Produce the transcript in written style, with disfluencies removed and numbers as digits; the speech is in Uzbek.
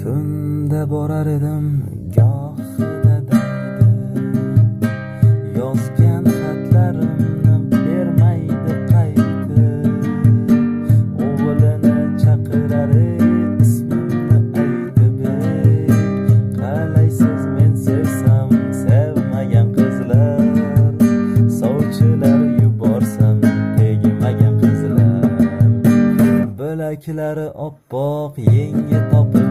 Tunda borar edim gohida daydi, yozgan xatlarimni bermaydi qaytib. O'g'lini chaqirar ismimni aytib, qalaysiz men sevsam sevmagan qizlar, sovchilar yuborsam tegmagan qizlar. Bo'laklari oppoq, yengi topib